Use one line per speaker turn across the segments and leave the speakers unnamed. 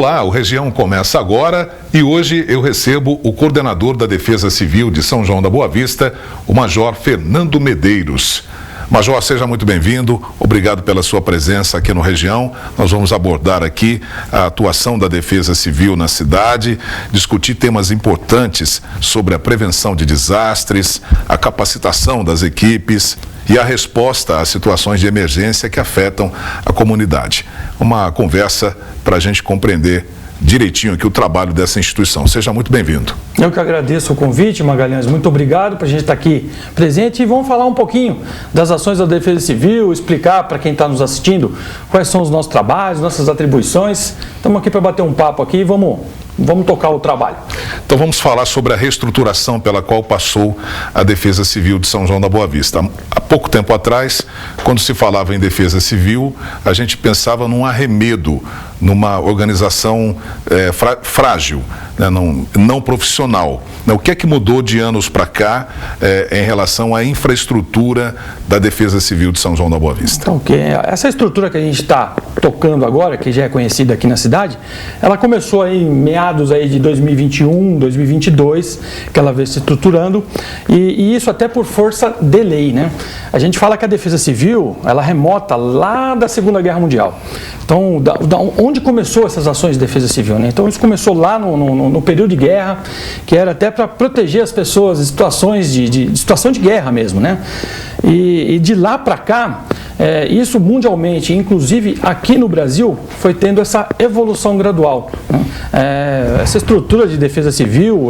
Olá, o Região começa agora e hoje eu recebo o coordenador da Defesa Civil de São João da Boa Vista, o Major Fernando Medeiros. Major, seja muito bem-vindo, obrigado pela sua presença aqui no Região. Nós vamos abordar aqui a atuação da Defesa Civil na cidade, discutir temas importantes sobre a prevenção de desastres, a capacitação das equipes e a resposta às situações de emergência que afetam a comunidade. Uma conversa para a gente compreender direitinho aqui o trabalho dessa instituição. Seja muito bem-vindo.
Eu que agradeço o convite, Magalhães. Muito obrigado por a gente estar aqui presente e vamos falar um pouquinho das ações da Defesa Civil, explicar para quem está nos assistindo quais são os nossos trabalhos, nossas atribuições. Estamos aqui para bater um papo aqui e vamos tocar o trabalho.
Então vamos falar sobre a reestruturação pela qual passou a Defesa Civil de São João da Boa Vista. Há pouco tempo atrás, quando se falava em Defesa Civil, a gente pensava num arremedo, numa organização frágil, né, não profissional. O que é que mudou de anos para cá em relação à infraestrutura da Defesa Civil de São João da Boa Vista?
Então, essa estrutura que a gente está tocando agora, que já é conhecida aqui na cidade, ela começou aí em meados aí de 2021, 2022, que ela veio se estruturando, e isso até por força de lei, né? A gente fala que a Defesa Civil, ela remota lá da Segunda Guerra Mundial. Então, onde começou essas ações de defesa civil, né? Então, isso começou lá no período de guerra, que era até para proteger as pessoas em situações de situação de guerra mesmo, né? E de lá para cá, isso mundialmente, inclusive aqui no Brasil, foi tendo essa evolução gradual, né? Essa estrutura de defesa civil,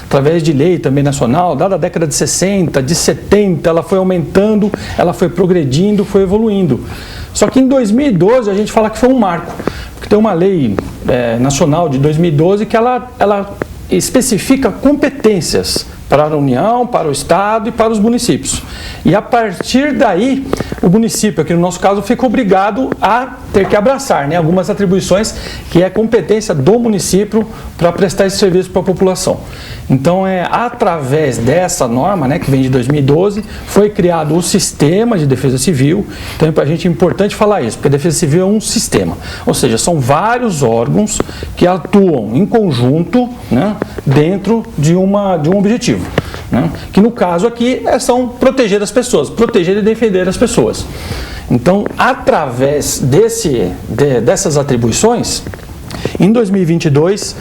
através de lei também nacional, da década de 60, de 70, ela foi aumentando, ela foi progredindo, foi evoluindo. Só que em 2012 a gente fala que foi um marco, porque tem uma lei nacional de 2012 que ela especifica competências para a União, para o Estado e para os municípios. E a partir daí, o município, aqui no nosso caso, fica obrigado a ter que abraçar, né, algumas atribuições que é competência do município para prestar esse serviço para a população. Então, através dessa norma, né, que vem de 2012, foi criado o sistema de defesa civil. Então, para a gente é importante falar isso, porque a defesa civil é um sistema. Ou seja, são vários órgãos que atuam em conjunto, né, dentro de um objetivo. Né? Que no caso aqui são proteger as pessoas, proteger e defender as pessoas. Então, através dessas atribuições, em 2022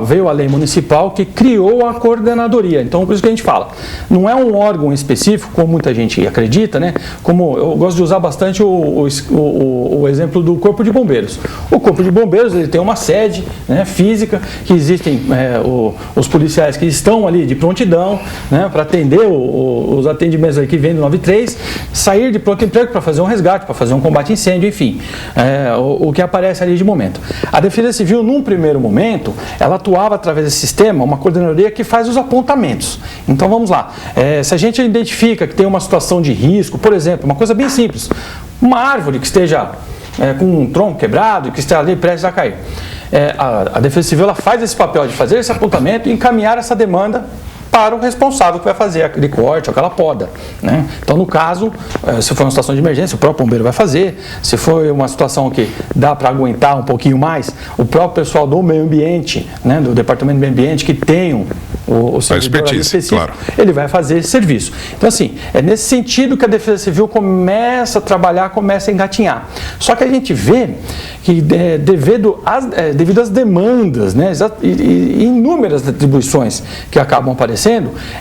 veio a lei municipal que criou a coordenadoria. Então, por isso que a gente fala, não é um órgão específico, como muita gente acredita, né? Como eu gosto de usar bastante o exemplo do Corpo de Bombeiros. O Corpo de Bombeiros, ele tem uma sede, né, física, que existem os policiais que estão ali de prontidão, né, para atender os atendimentos que vêm do 93, sair de pronto emprego para fazer um resgate, para fazer um combate a incêndio, enfim, o que aparece ali de momento. A Defesa Civil, num primeiro momento, ela atuava através desse sistema, uma coordenadoria que faz os apontamentos. Então vamos lá, se a gente identifica que tem uma situação de risco, por exemplo, uma coisa bem simples, uma árvore que esteja com um tronco quebrado, que esteja ali prestes a cair, a Defesa Civil ela faz esse papel de fazer esse apontamento e encaminhar essa demanda para o responsável que vai fazer aquele corte, aquela poda, né? Então, no caso, se for uma situação de emergência, o próprio bombeiro vai fazer. Se for uma situação que dá para aguentar um pouquinho mais, o próprio pessoal do meio ambiente, né, do Departamento do Meio Ambiente, que tem o servidor específico, claro, ele vai fazer esse serviço. Então, assim, é nesse sentido que a Defesa Civil começa a trabalhar, começa a engatinhar. Só que a gente vê que, devido às demandas, né, e inúmeras atribuições que acabam aparecendo,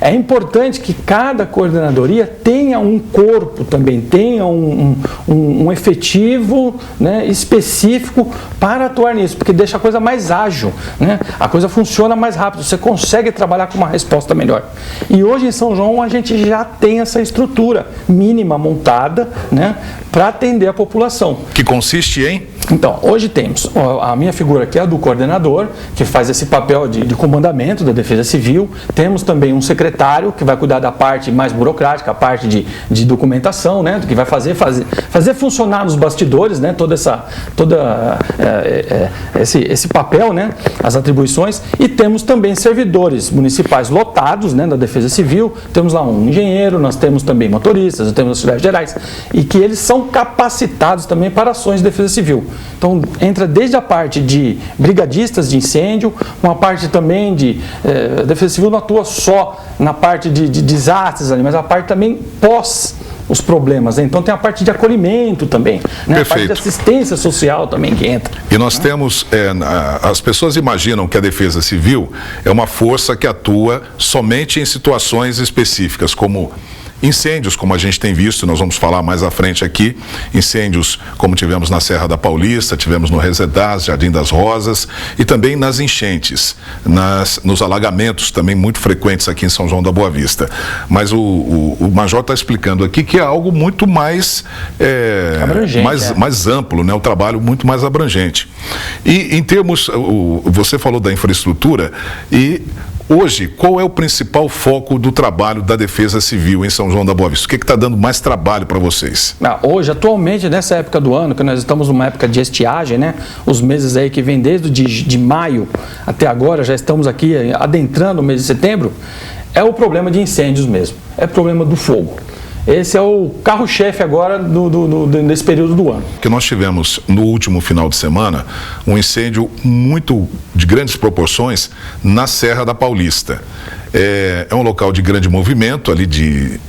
é importante que cada coordenadoria tenha um corpo também, tenha um efetivo, né, específico para atuar nisso, porque deixa a coisa mais ágil, né? A coisa funciona mais rápido, você consegue trabalhar com uma resposta melhor. E hoje em São João a gente já tem essa estrutura mínima montada, né, para atender a população.
Que consiste em?
Então, hoje temos a minha figura aqui, a do coordenador, que faz esse papel de comandamento da Defesa Civil. Temos também um secretário, que vai cuidar da parte mais burocrática, a parte de documentação, né, que vai fazer funcionar nos bastidores, né, esse papel, né, as atribuições. E temos também servidores municipais lotados, né, da Defesa Civil. Temos lá um engenheiro, nós temos também motoristas, nós temos auxiliares gerais, e que eles são capacitados também para ações de Defesa Civil. Então, entra desde a parte de brigadistas de incêndio, uma parte também de... a Defesa Civil não atua só na parte de desastres ali, mas a parte também pós os problemas, né? Então tem a parte de acolhimento também, né? A parte de assistência social também que entra.
E nós temos, as pessoas imaginam que a Defesa Civil é uma força que atua somente em situações específicas, como incêndios, como a gente tem visto, nós vamos falar mais à frente aqui, incêndios como tivemos na Serra da Paulista, tivemos no Resedás, Jardim das Rosas, e também nas enchentes, nos alagamentos também muito frequentes aqui em São João da Boa Vista. Mas o Major está explicando aqui que é algo muito mais, mais amplo, né? Um trabalho muito mais abrangente. E em termos, você falou da infraestrutura e... Hoje, qual é o principal foco do trabalho da Defesa Civil em São João da Boa Vista? O que está dando mais trabalho para vocês?
Hoje, atualmente, nessa época do ano, que nós estamos numa época de estiagem, né? Os meses aí que vem desde de maio até agora, já estamos aqui adentrando o mês de setembro, é o problema de incêndios mesmo, é o problema do fogo. Esse é o carro-chefe agora nesse período do ano.
Que nós tivemos no último final de semana um incêndio muito de grandes proporções na Serra da Paulista. É um local de grande movimento ali de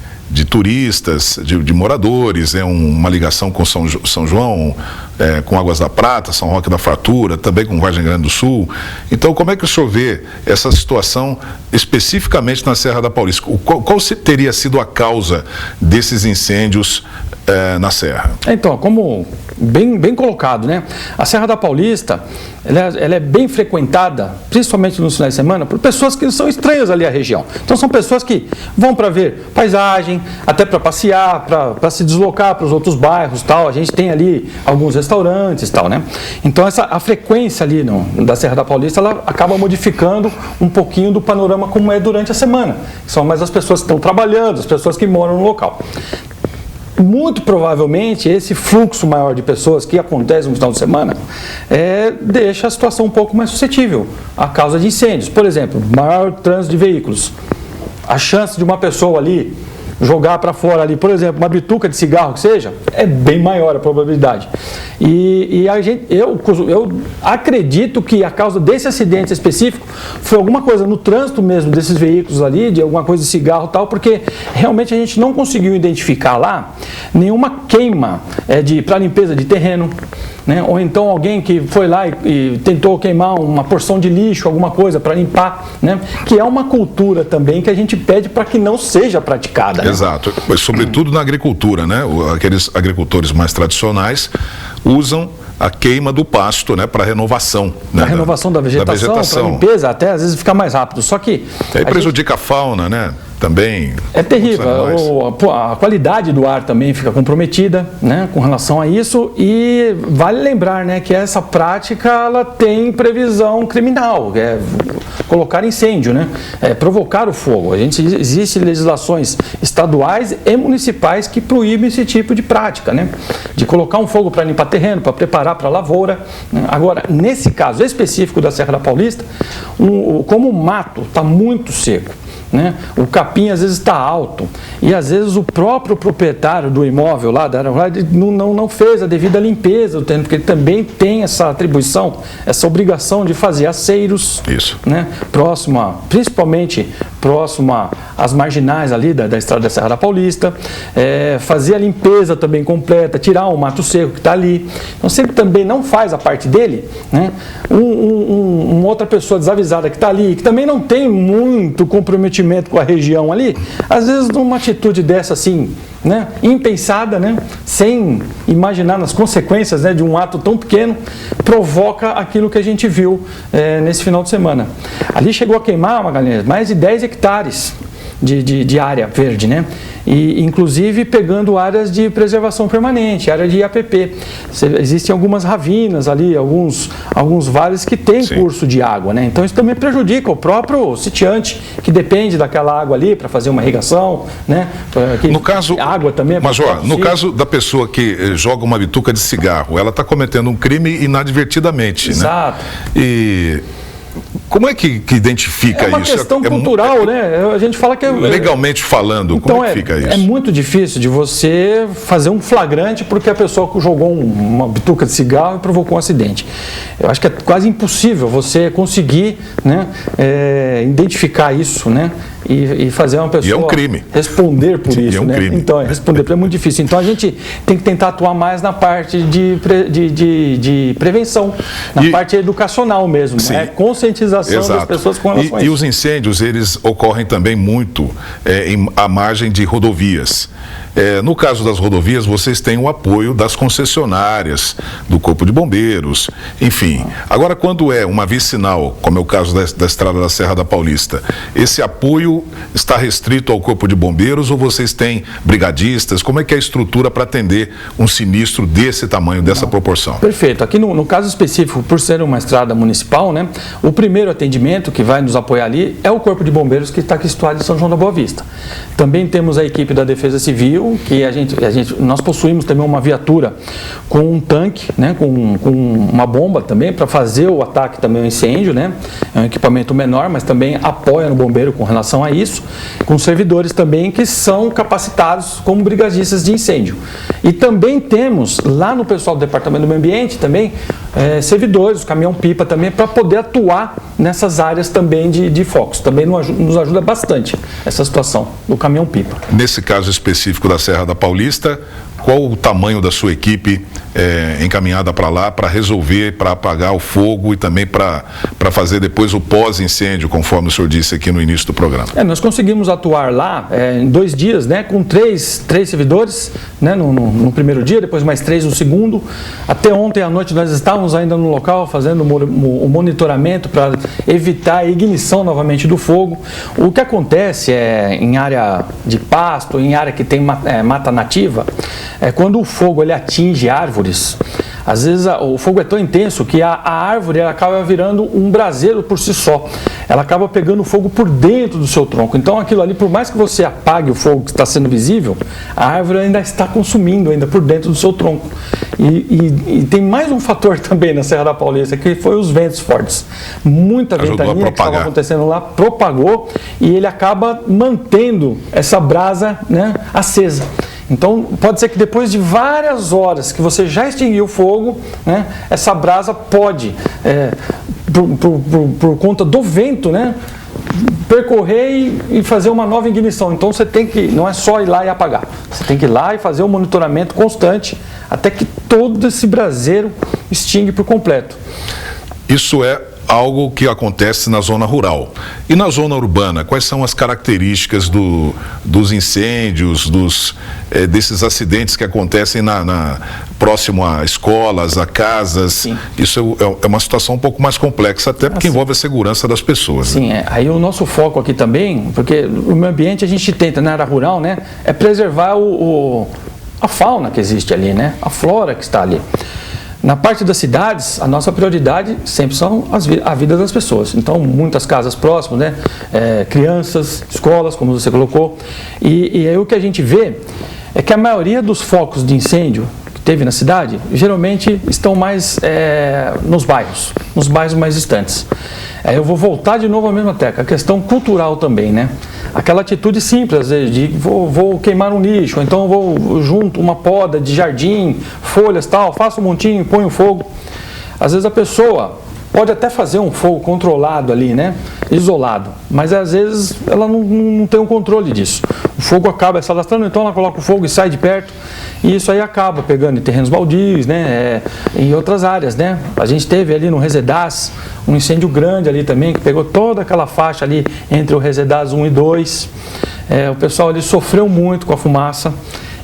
turistas, de moradores, é uma ligação com São João, com Águas da Prata, São Roque da Fartura, também com Vargem Grande do Sul. Então, como é que o senhor vê essa situação especificamente na Serra da Paulista? Qual teria sido a causa desses incêndios na Serra?
Então, como bem colocado, né? A Serra da Paulista, ela é bem frequentada, principalmente nos finais de semana, por pessoas que são estranhas ali à região. Então, são pessoas que vão para ver paisagem, até para passear, para se deslocar para os outros bairros, tal. A gente tem ali alguns restaurantes, tal, né? Então, a frequência ali da Serra da Paulista, ela acaba modificando um pouquinho do panorama como é durante a semana. São mais as pessoas que estão trabalhando, as pessoas que moram no local. Muito provavelmente esse fluxo maior de pessoas que acontece no final de semana deixa a situação um pouco mais suscetível à causa de incêndios. Por exemplo, maior trânsito de veículos. A chance de uma pessoa ali jogar para fora ali, por exemplo, uma bituca de cigarro que seja, é bem maior a probabilidade. Eu acredito que a causa desse acidente específico foi alguma coisa no trânsito mesmo desses veículos ali, de alguma coisa de cigarro e tal, porque realmente a gente não conseguiu identificar lá nenhuma queima para limpeza de terreno, né? Ou então alguém que foi lá e tentou queimar uma porção de lixo, alguma coisa para limpar, né? Que é uma cultura também que a gente pede para que não seja praticada. Né?
Exato, mas sobretudo na agricultura, né? Aqueles agricultores mais tradicionais usam a queima do pasto, né, para renovação. Né,
a renovação da vegetação. Para limpeza, até às vezes fica mais rápido. Só que
aí prejudica a fauna, né? Também.
É terrível. A qualidade do ar também fica comprometida, né, com relação a isso. E vale lembrar, né, que essa prática ela tem previsão criminal, que é colocar incêndio, né, provocar o fogo. Existem legislações estaduais e municipais que proíbem esse tipo de prática, né, de colocar um fogo para limpar terreno, para preparar para a lavoura. Né. Agora, nesse caso específico da Serra da Paulista, como o mato está muito seco, né? O capim às vezes está alto e às vezes o próprio proprietário do imóvel lá da área não fez a devida limpeza do terreno, porque ele também tem essa atribuição, essa obrigação de fazer aceiros, né? Principalmente próximo às marginais ali da estrada da Serra da Paulista, fazer a limpeza também completa, tirar o mato seco que está ali. Então, se ele também não faz a parte dele, né? Uma outra pessoa desavisada que está ali, que também não tem muito comprometimento com a região ali, às vezes numa atitude dessa assim, né, impensada, né, sem imaginar nas consequências, né, de um ato tão pequeno, provoca aquilo que a gente viu nesse final de semana. Ali chegou a queimar, Magalhães, mais de 10 hectares de área verde, né? E inclusive pegando áreas de preservação permanente, área de IAPP. Existem algumas ravinas ali, alguns vales que têm curso de água, né? Então isso também prejudica o próprio sitiante que depende daquela água ali para fazer uma irrigação, né?
No caso,
água também.
Major, no caso da pessoa que joga uma bituca de cigarro, ela está cometendo um crime inadvertidamente,
Exato.
né? E Como é que identifica isso?
É uma questão cultural, né? A gente fala que...
Legalmente falando,
então,
como é que fica isso?
É muito difícil de você fazer um flagrante porque a pessoa jogou uma bituca de cigarro e provocou um acidente. Eu acho que é quase impossível você conseguir, né, identificar isso, né? E fazer uma pessoa
é um crime.
Responder por isso,
é um
né?
crime.
Então, responder é muito difícil. Então, a gente tem que tentar atuar mais na parte de prevenção, na parte educacional mesmo, né? Conscientização das pessoas com relação a isso.
E os incêndios, eles ocorrem também muito à margem de rodovias. No caso das rodovias, vocês têm o apoio das concessionárias, do Corpo de Bombeiros, enfim. Agora, quando é uma vicinal, como é o caso da Estrada da Serra da Paulista, esse apoio está restrito ao Corpo de Bombeiros ou vocês têm brigadistas? Como é que é a estrutura para atender um sinistro desse tamanho, dessa proporção?
Perfeito. Aqui no caso específico, por ser uma estrada municipal, né, o primeiro atendimento que vai nos apoiar ali é o Corpo de Bombeiros que está aqui situado em São João da Boa Vista. Também temos a equipe da Defesa Civil, que nós possuímos também uma viatura com um tanque, né, com uma bomba também para fazer o ataque também ao incêndio, né? É um equipamento menor, mas também apoia no bombeiro com relação a isso, com servidores também que são capacitados como brigadistas de incêndio. E também temos lá no pessoal do Departamento do Meio Ambiente também servidores, o caminhão-pipa também, para poder atuar nessas áreas também de focos. Também nos ajuda bastante essa situação do caminhão-pipa.
Nesse caso específico da Serra da Paulista, qual o tamanho da sua equipe encaminhada para lá para resolver, para apagar o fogo e também para fazer depois o pós-incêndio, conforme o senhor disse aqui no início do programa?
Nós conseguimos atuar lá em 2 dias, né, com três servidores, né, no primeiro dia, depois mais 3 no segundo. Até ontem à noite nós estávamos ainda no local fazendo o monitoramento para evitar a ignição novamente do fogo. O que acontece em área de pasto, em área que tem mata nativa, quando o fogo ele atinge árvores, às vezes o fogo é tão intenso que a árvore ela acaba virando um braseiro por si só. Ela acaba pegando fogo por dentro do seu tronco. Então aquilo ali, por mais que você apague o fogo que está sendo visível, a árvore ainda está consumindo ainda por dentro do seu tronco. E tem mais um fator também na Serra da Paulista, que foi os ventos fortes. Muita ventania que estava acontecendo lá, propagou e ele acaba mantendo essa brasa, né, acesa. Então, pode ser que depois de várias horas que você já extinguiu o fogo, né, essa brasa pode, por conta do vento, né, percorrer e fazer uma nova ignição. Então, você tem que, não é só ir lá e apagar, você tem que ir lá e fazer um monitoramento constante até que todo esse braseiro extingue por completo.
Isso é algo que acontece na zona rural. E na zona urbana, quais são as características dos incêndios, desses acidentes que acontecem próximo a escolas, a casas?
Sim.
Isso é uma situação um pouco mais complexa, até porque envolve a segurança das pessoas.
Sim,
né?
Aí o nosso foco aqui também, porque no meio ambiente a gente tenta, na área rural, né, é preservar a fauna que existe ali, né, a flora que está ali. Na parte das cidades, a nossa prioridade sempre são a vida das pessoas. Então, muitas casas próximas, né? Crianças, escolas, como você colocou. E aí o que a gente vê é que a maioria dos focos de incêndio que teve na cidade, geralmente estão mais nos bairros mais distantes. Eu vou voltar de novo à mesma tecla, a questão cultural também, né? Aquela atitude simples, às vezes, de vou queimar um lixo, ou então vou junto uma poda de jardim, folhas, tal, faço um montinho, ponho fogo. Às vezes a pessoa pode até fazer um fogo controlado ali, né? Isolado, mas às vezes ela não tem um controle disso. O fogo acaba se alastrando, então ela coloca o fogo e sai de perto, e isso aí acaba pegando em terrenos baldios, né? Em outras áreas, né? A gente teve ali no Resedaz um incêndio grande ali também, que pegou toda aquela faixa ali entre o Resedaz 1 e 2. O pessoal ali sofreu muito com a fumaça.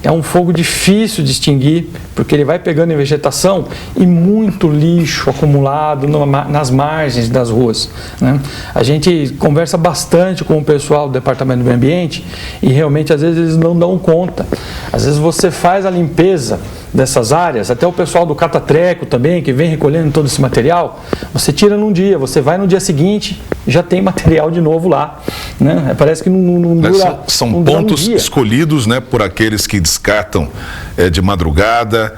É um fogo difícil de extinguir, porque ele vai pegando em vegetação e muito lixo acumulado nas margens das ruas, né? A gente conversa bastante com o pessoal do Departamento do Meio Ambiente e realmente às vezes eles não dão conta. Às vezes você faz a limpeza dessas áreas, até o pessoal do Catatreco também, que vem recolhendo todo esse material, você tira num dia, você vai no dia seguinte, já tem material de novo lá. né? Parece que não dura.
São pontos escolhidos, né, por aqueles que descartam de madrugada,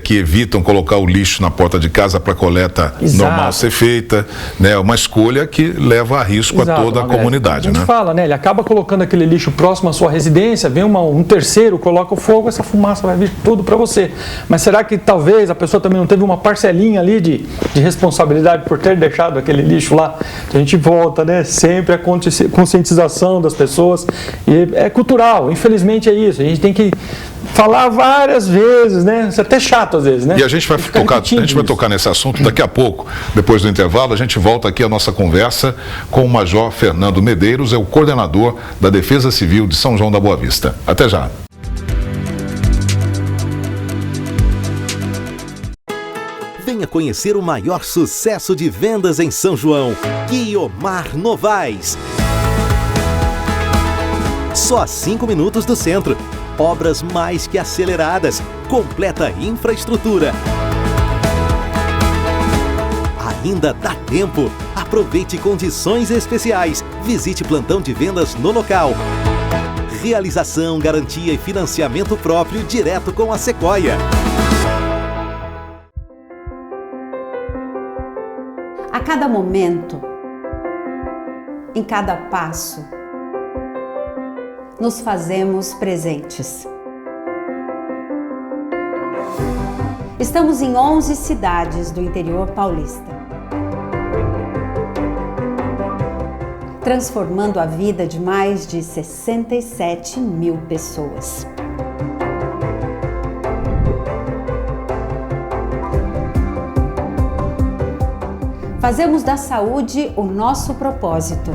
que evitam colocar o lixo na porta de casa para a coleta normal ser feita, né? Uma escolha que leva a risco a toda a comunidade. A gente
fala, né? Ele acaba colocando aquele lixo próximo à sua residência, vem um terceiro, coloca o fogo, essa fumaça vai vir tudo para você. Mas será que talvez a pessoa também não teve uma parcelinha ali de responsabilidade por ter deixado aquele lixo lá? A gente volta, né? Sempre a conscientização das pessoas, e é cultural, infelizmente é isso. A gente tem que falar várias vezes, né? Isso é até chato às vezes, né?
E a gente vai tocar nesse assunto daqui a pouco, depois do intervalo. A gente volta aqui a nossa conversa com o Major Fernando Medeiros, é o coordenador da Defesa Civil de São João da Boa Vista. Até já.
Venha conhecer o maior sucesso de vendas em São João, Guiomar Novaes. Só a 5 minutos do centro. Obras mais que aceleradas. Completa infraestrutura. Ainda dá tempo. Aproveite condições especiais. Visite plantão de vendas no local. Realização, garantia e financiamento próprio direto com a Sequoia.
A cada momento, em cada passo, nos fazemos presentes. Estamos em 11 cidades do interior paulista, transformando a vida de mais de 67 mil pessoas. Fazemos da saúde o nosso propósito.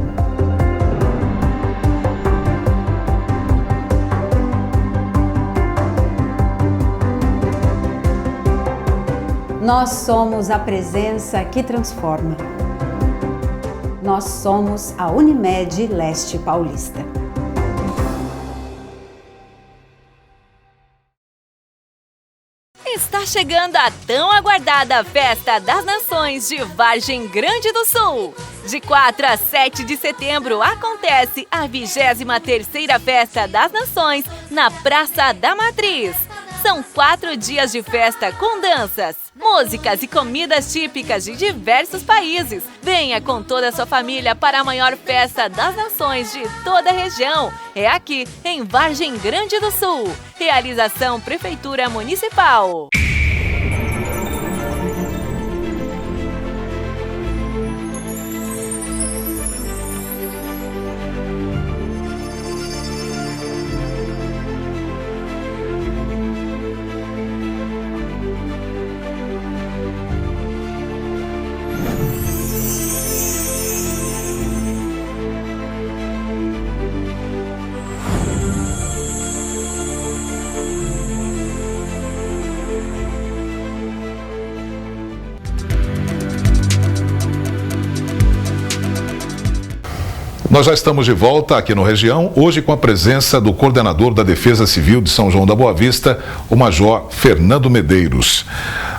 Nós somos a presença que transforma. Nós somos a Unimed Leste Paulista.
Está chegando a tão aguardada Festa das Nações de Vargem Grande do Sul. De 4 a 7 de setembro acontece a 23ª Festa das Nações na Praça da Matriz. São 4 dias de festa com danças, músicas e comidas típicas de diversos países. Venha com toda a sua família para a maior festa das nações de toda a região. É aqui, em Vargem Grande do Sul. Realização Prefeitura Municipal.
Nós já estamos de volta aqui no Região, hoje com a presença do coordenador da Defesa Civil de São João da Boa Vista, o Major Fernando Medeiros.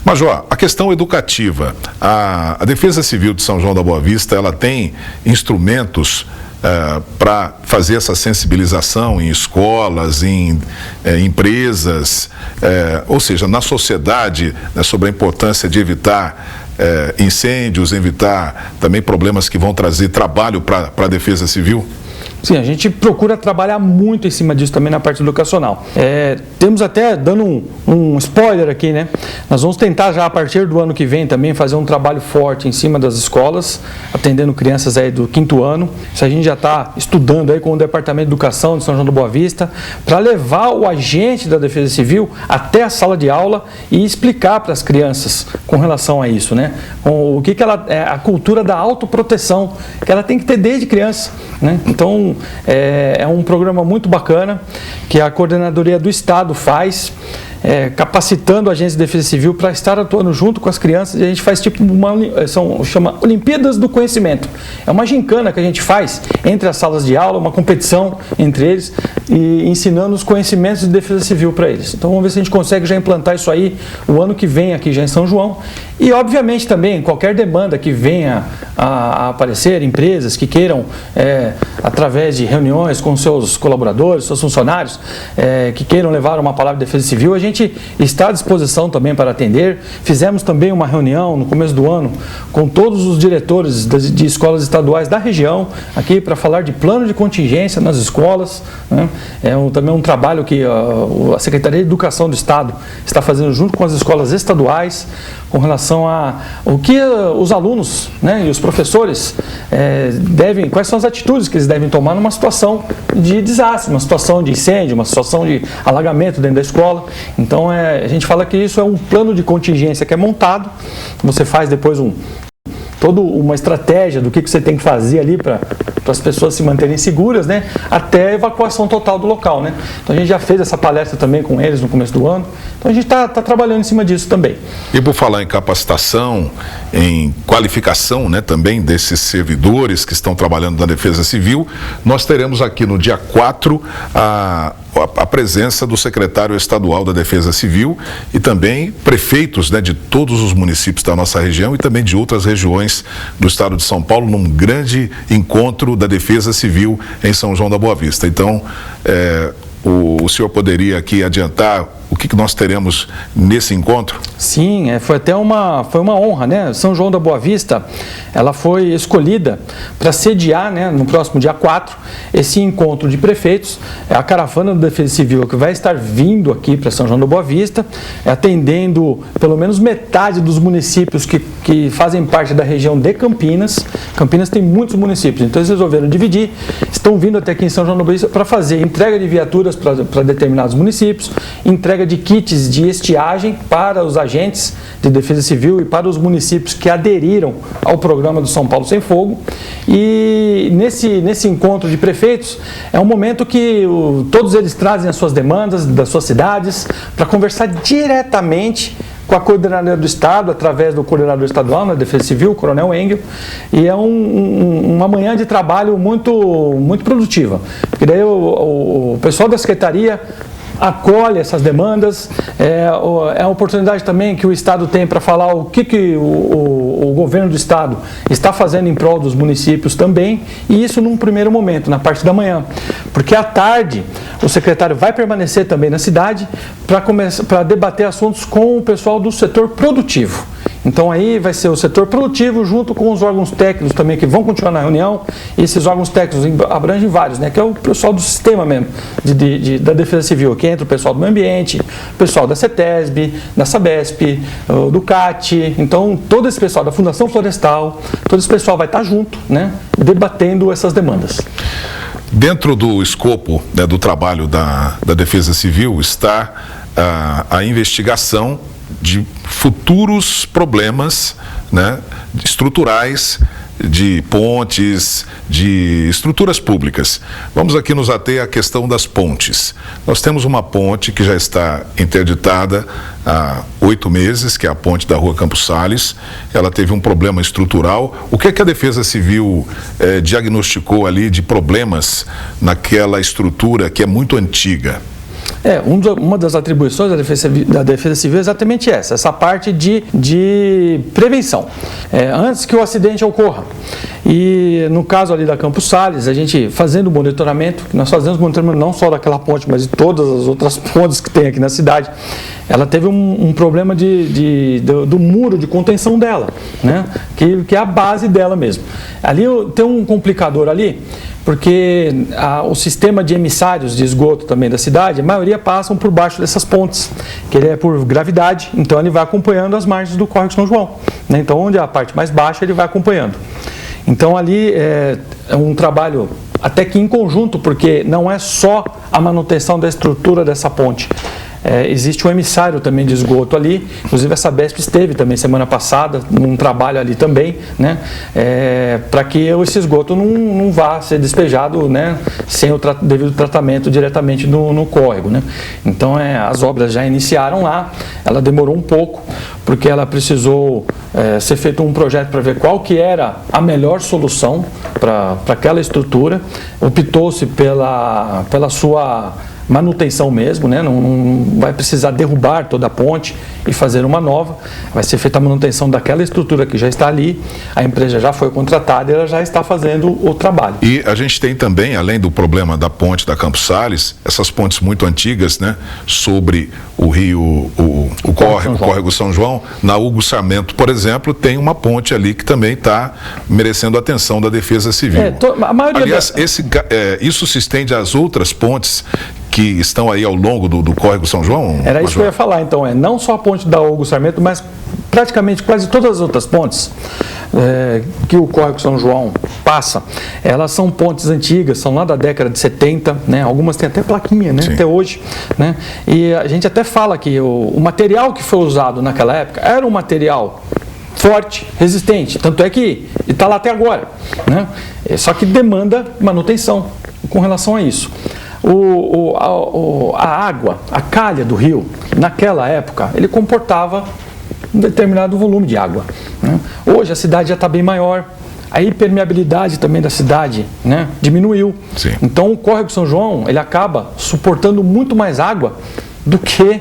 Major, a questão educativa. A Defesa Civil de São João da Boa Vista, ela tem instrumentos para fazer essa sensibilização em escolas, em empresas, ou seja, na sociedade, né, sobre a importância de evitar incêndios, evitar também problemas que vão trazer trabalho para a Defesa Civil?
Sim, a gente procura trabalhar muito em cima disso também na parte educacional. Temos até, dando um spoiler aqui, né? Nós vamos tentar já a partir do ano que vem também fazer um trabalho forte em cima das escolas, atendendo crianças aí do 5º ano. Isso a gente já está estudando aí com o Departamento de Educação de São João da Boa Vista, para levar o agente da Defesa Civil até a sala de aula e explicar para as crianças com relação a isso, né? O que ela a cultura da autoproteção que ela tem que ter desde criança, né? Então, é um programa muito bacana que a Coordenadoria do Estado faz. capacitando a agência de defesa civil para estar atuando junto com as crianças, e a gente faz tipo chama Olimpíadas do Conhecimento. É uma gincana que a gente faz entre as salas de aula, uma competição entre eles, e ensinando os conhecimentos de defesa civil para eles. Então vamos ver se a gente consegue já implantar isso aí o ano que vem aqui já em São João. E obviamente também qualquer demanda que venha a aparecer, empresas que queiram, através de reuniões com seus colaboradores, seus funcionários, que queiram levar uma palavra de defesa civil, a gente está à disposição também para atender. Fizemos também uma reunião no começo do ano com todos os diretores de escolas estaduais da região, aqui para falar de plano de contingência nas escolas, né? Também um trabalho que a Secretaria de Educação do Estado está fazendo junto com as escolas estaduais, com relação a o que os alunos, né, e os professores quais são as atitudes que eles devem tomar numa situação de desastre, uma situação de incêndio, uma situação de alagamento dentro da escola. Então a gente fala que isso é um plano de contingência que é montado, você faz depois toda uma estratégia do que você tem que fazer ali para as pessoas se manterem seguras, né, até a evacuação total do local, né. Então a gente já fez essa palestra também com eles no começo do ano, então a gente está trabalhando em cima disso também.
E por falar em capacitação, em qualificação, né, também desses servidores que estão trabalhando na Defesa Civil, nós teremos aqui no dia 4 a presença do secretário estadual da Defesa Civil e também prefeitos, né, de todos os municípios da nossa região e também de outras regiões do estado de São Paulo, num grande encontro da Defesa Civil em São João da Boa Vista. Então, o senhor poderia aqui adiantar o que nós teremos nesse encontro?
Sim, foi uma honra, né? São João da Boa Vista, ela foi escolhida para sediar, né, no próximo dia 4, esse encontro de prefeitos. A caravana da Defesa Civil que vai estar vindo aqui para São João da Boa Vista, atendendo pelo menos metade dos municípios que fazem parte da região de Campinas. Campinas tem muitos municípios, então eles resolveram dividir, estão vindo até aqui em São João da Boa Vista para fazer entrega de viaturas para determinados municípios, entrega de kits de estiagem para os agentes de defesa civil e para os municípios que aderiram ao programa do São Paulo Sem Fogo. E nesse encontro de prefeitos é um momento que todos eles trazem as suas demandas das suas cidades para conversar diretamente com a coordenadora do Estado, através do coordenador estadual na Defesa Civil, o Coronel Engel, e é uma manhã de trabalho muito, muito produtiva, porque daí o pessoal da Secretaria acolhe essas demandas, é a oportunidade também que o Estado tem para falar o que o governo do Estado está fazendo em prol dos municípios também, e isso num primeiro momento, na parte da manhã, porque à tarde o secretário vai permanecer também na cidade para debater assuntos com o pessoal do setor produtivo. Então aí vai ser o setor produtivo junto com os órgãos técnicos também que vão continuar na reunião. E esses órgãos técnicos abrangem vários, né? Que é o pessoal do sistema mesmo, da Defesa Civil, que entra o pessoal do meio ambiente, o pessoal da CETESB, da Sabesp, do CAT. Então todo esse pessoal da Fundação Florestal, todo esse pessoal vai estar junto, né? Debatendo essas demandas.
Dentro do escopo, né, do trabalho da Defesa Civil está a investigação de futuros problemas, né, estruturais, de pontes, de estruturas públicas. Vamos aqui nos ater à questão das pontes. Nós temos uma ponte que já está interditada há 8 meses, que é a ponte da Rua Campos Sales. Ela teve um problema estrutural. O que é que a Defesa Civil diagnosticou ali de problemas naquela estrutura que é muito antiga?
Uma das atribuições da Defesa Civil é exatamente essa parte de prevenção, antes que o acidente ocorra. E no caso ali da Campos Sales, a gente fazendo o monitoramento, nós fazemos monitoramento não só daquela ponte, mas de todas as outras pontes que tem aqui na cidade, ela teve um problema do muro de contenção dela, né? Que é a base dela mesmo. Ali tem um complicador ali, porque o sistema de emissários de esgoto também da cidade, a maioria passam por baixo dessas pontes, que ele é por gravidade, então ele vai acompanhando as margens do Córrego São João, né? Então onde é a parte mais baixa ele vai acompanhando. Então ali é um trabalho até que em conjunto, porque não é só a manutenção da estrutura dessa ponte, existe um emissário também de esgoto ali, inclusive a Sabesp esteve também semana passada num trabalho ali também, né, para que esse esgoto não vá ser despejado, né, sem o devido tratamento diretamente no córrego, né. Então as obras já iniciaram lá, ela demorou um pouco, porque ela precisou ser feito um projeto para ver qual que era a melhor solução para aquela estrutura. Optou-se pela sua manutenção mesmo, né? Não vai precisar derrubar toda a ponte e fazer uma nova, vai ser feita a manutenção daquela estrutura que já está ali, a empresa já foi contratada e ela já está fazendo o trabalho.
E a gente tem também, além do problema da ponte da Campos Sales, essas pontes muito antigas, né, sobre o rio, o córrego São João, na Hugo Sarmento, por exemplo, tem uma ponte ali que também está merecendo atenção da Defesa Civil.
A maioria
Aliás, isso se estende às outras pontes que estão aí ao longo do córrego São João?
Era isso que eu ia falar, então, não só a ponte da Hugo Sarmento, mas praticamente quase todas as outras pontes que o córrego São João passa, elas são pontes antigas, são lá da década de 70, né? Algumas têm até plaquinha, né? Até hoje, né? E a gente até fala que o material que foi usado naquela época era um material forte, resistente, tanto é que está lá até agora, né? Só que demanda manutenção com relação a isso. A água, a calha do rio, naquela época, ele comportava um determinado volume de água, né? Hoje a cidade já está bem maior, a impermeabilidade também da cidade, né, diminuiu.
Sim.
Então o córrego São João, ele acaba suportando muito mais água do que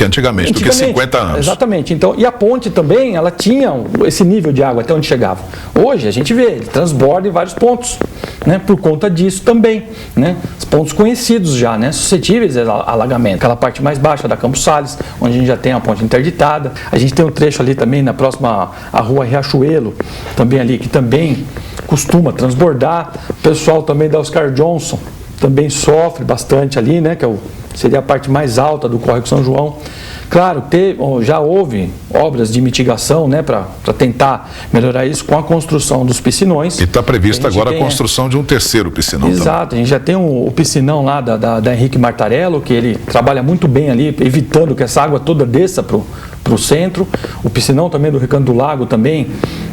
antigamente, do que 50 anos.
Exatamente. Então, e a ponte também, ela tinha esse nível de água até onde chegava. Hoje a gente vê, ele transborda em vários pontos, né, por conta disso também, né, os pontos conhecidos já, né, suscetíveis a alagamento. Aquela parte mais baixa da Campos Sales, onde a gente já tem a ponte interditada. A gente tem um trecho ali também na próxima à rua Riachuelo, também ali, que também costuma transbordar. O pessoal também da Oscar Johnson também sofre bastante ali, né, que seria a parte mais alta do córrego São João. Claro, já houve obras de mitigação, né, para tentar melhorar isso com a construção dos piscinões.
E está prevista agora a construção de um terceiro piscinão.
Exato,
também.
A gente já tem o piscinão lá da Henrique Martarello, que ele trabalha muito bem ali, evitando que essa água toda desça para o centro. O piscinão também do Recanto do Lago também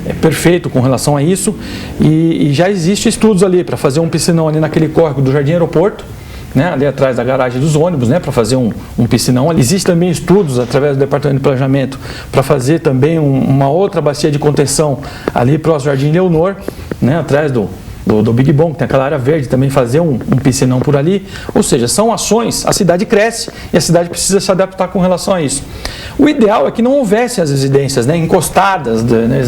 é perfeito com relação a isso. E já existem estudos ali para fazer um piscinão ali naquele córrego do Jardim Aeroporto, né, ali atrás da garagem dos ônibus, né, para fazer um piscinão. Existem também estudos através do Departamento de Planejamento para fazer também uma outra bacia de contenção ali próximo ao Jardim Leonor, né, atrás do Big Bom, que tem aquela área verde, também fazer um piscinão por ali. Ou seja, são ações, a cidade cresce e a cidade precisa se adaptar com relação a isso. O ideal é que não houvesse as residências, né, encostadas, né,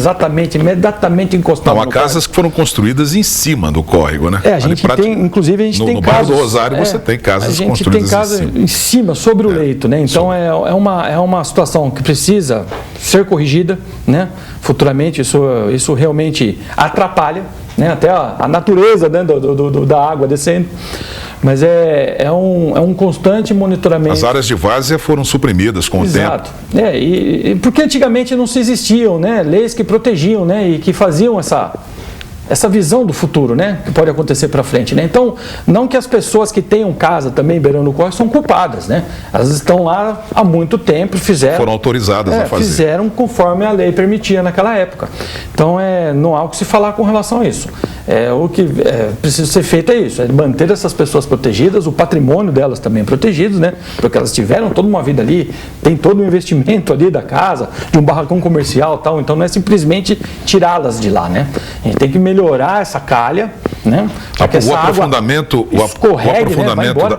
imediatamente encostadas.
Não, há casas que foram construídas em cima do córrego, né?
A gente tem, inclusive, a gente tem
no
casos...
No bairro do Rosário você tem casas construídas
em cima. Em cima, sobre o leito, né? Então é uma situação que precisa ser corrigida, né? Futuramente isso realmente atrapalha, né, até a natureza, né, da água descendo, mas é um constante monitoramento.
As áreas de várzea foram suprimidas com o tempo.
Exato. Porque antigamente não se existiam, né, leis que protegiam, né, e que faziam essa visão do futuro, né, que pode acontecer para frente, né? Então, não que as pessoas que tenham casa também beirando o córrego são culpadas, né? Elas estão lá há muito tempo, foram
autorizadas a fazer.
Fizeram conforme a lei permitia naquela época. Então, não há o que se falar com relação a isso. O que precisa ser feito é isso, é manter essas pessoas protegidas, o patrimônio delas também protegido, né? Porque elas tiveram toda uma vida ali, tem todo um investimento ali da casa, de um barracão comercial e tal, então não é simplesmente tirá-las de lá, né? A gente tem que melhorar essa calha, né?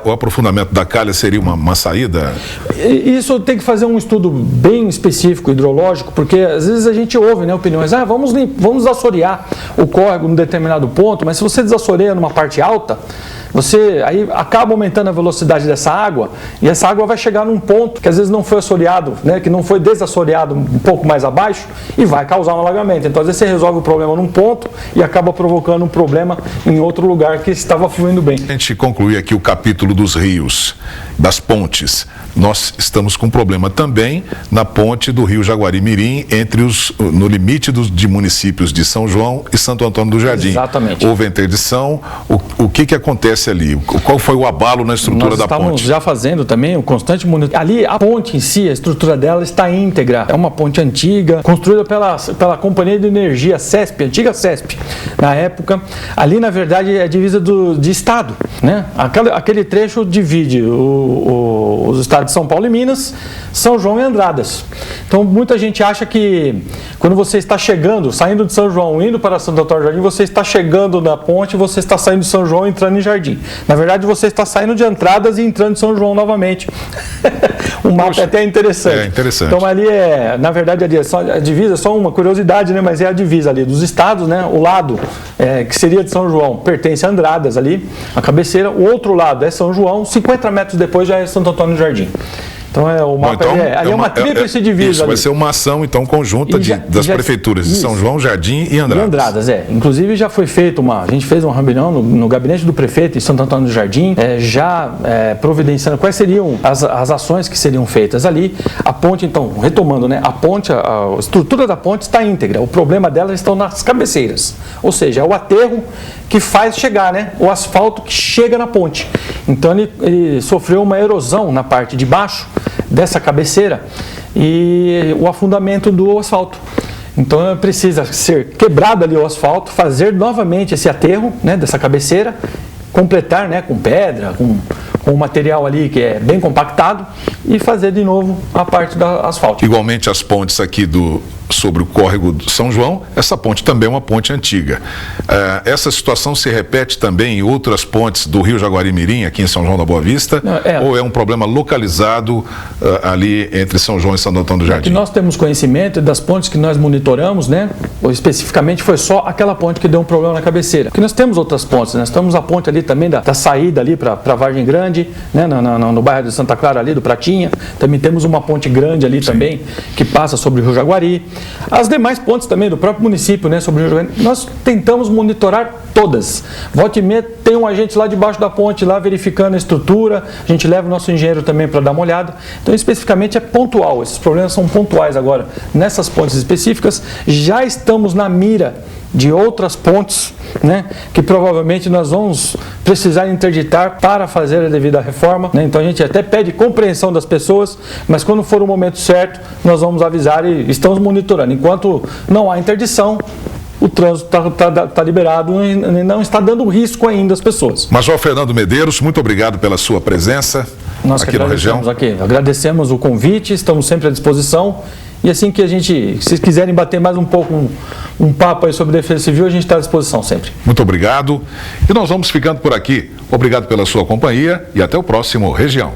O aprofundamento da calha seria uma saída?
Isso tem que fazer um estudo bem específico, hidrológico, porque às vezes a gente ouve, né, opiniões, vamos assorear o córrego num determinado ponto, mas se você desassoreia numa parte alta, você aí acaba aumentando a velocidade dessa água e essa água vai chegar num ponto que às vezes não foi assoreado, né, que não foi desassoreado um pouco mais abaixo e vai causar um alagamento. Então às vezes você resolve o problema num ponto e acaba provocando um problema em outro lugar que estava fluindo bem.
A gente conclui aqui o capítulo dos rios das pontes. Nós estamos com problema também na ponte do Rio Jaguari-Mirim, no limite de municípios de São João e Santo Antônio do Jardim.
Exatamente.
Houve a interdição. O que acontece ali? Qual foi o abalo na estrutura da ponte?
Nós estamos já fazendo também o constante monitoramento. Ali, a ponte em si, a estrutura dela está íntegra. É uma ponte antiga, construída pela Companhia de Energia CESP, antiga CESP, na época. Ali, na verdade, é a divisa de estado, né? Aquele trecho divide os estados de São Paulo e Minas, São João e Andradas. Então, muita gente acha que quando você está chegando, saindo de São João, indo para Santo Antônio do Jardim, você está chegando na ponte, você está saindo de São João e entrando em Jardim. Na verdade, você está saindo de Andradas e entrando em São João novamente. O mapa é até interessante.
É interessante.
Então, ali na verdade, a divisa é só uma curiosidade, né? Mas é a divisa ali dos estados, né? O lado que seria de São João pertence a Andradas ali, a cabeceira. O outro lado é São João, 50 metros depois já é Santo Antônio do Jardim. Então, o mapa ali é uma tríplice divisa.
Isso, vai ser uma ação, então, conjunta das prefeituras de São João, Jardim e Andradas.
E Andradas, Inclusive, já foi feito a gente fez uma reunião no gabinete do prefeito em Santo Antônio do Jardim, providenciando quais seriam as ações que seriam feitas ali. A ponte, então, retomando, né? A estrutura da ponte está íntegra. O problema dela estão nas cabeceiras. Ou seja, é o aterro que faz chegar, né? O asfalto que chega na ponte. Então, ele sofreu uma erosão na parte de baixo dessa cabeceira e o afundamento do asfalto. Então precisa ser quebrado ali o asfalto, fazer novamente esse aterro, né, dessa cabeceira, completar, né, com pedra, com material ali que é bem compactado e fazer de novo a parte da asfalto.
Igualmente as pontes aqui sobre o córrego do São João, essa ponte também é uma ponte antiga. Essa situação se repete também em outras pontes do Rio Jaguari-Mirim, aqui em São João da Boa Vista, ou é um problema localizado ali entre São João e Santo Antônio do Jardim?
Que nós temos conhecimento das pontes que nós monitoramos, né? Ou especificamente foi só aquela ponte que deu um problema na cabeceira. Porque nós temos outras pontes, nós temos a ponte ali também da saída ali para Vargem Grande, né? No bairro de Santa Clara ali, do Pratinha. Também temos uma ponte grande ali também, que passa sobre o Rio Jaguari. As demais pontes também do próprio município, né, sobre o Rio Jaguari, nós tentamos monitorar todas. Volta e meia tem um agente lá debaixo da ponte, lá verificando a estrutura, a gente leva o nosso engenheiro também para dar uma olhada. Então, especificamente é pontual, esses problemas são pontuais agora. Nessas pontes específicas, já estamos na mira de outras pontes, né, que provavelmente nós vamos precisar interditar para fazer a devida reforma, né? Então a gente até pede compreensão das pessoas, mas quando for o momento certo, nós vamos avisar e estamos monitorando. Enquanto não há interdição, o trânsito está liberado e não está dando risco ainda às pessoas.
Major Fernando Medeiros, muito obrigado pela sua presença aqui na região.
Agradecemos o convite, estamos sempre à disposição. E assim que se vocês quiserem bater mais um pouco um papo aí sobre defesa civil, a gente está à disposição sempre.
Muito obrigado. E nós vamos ficando por aqui. Obrigado pela sua companhia e até o próximo Região.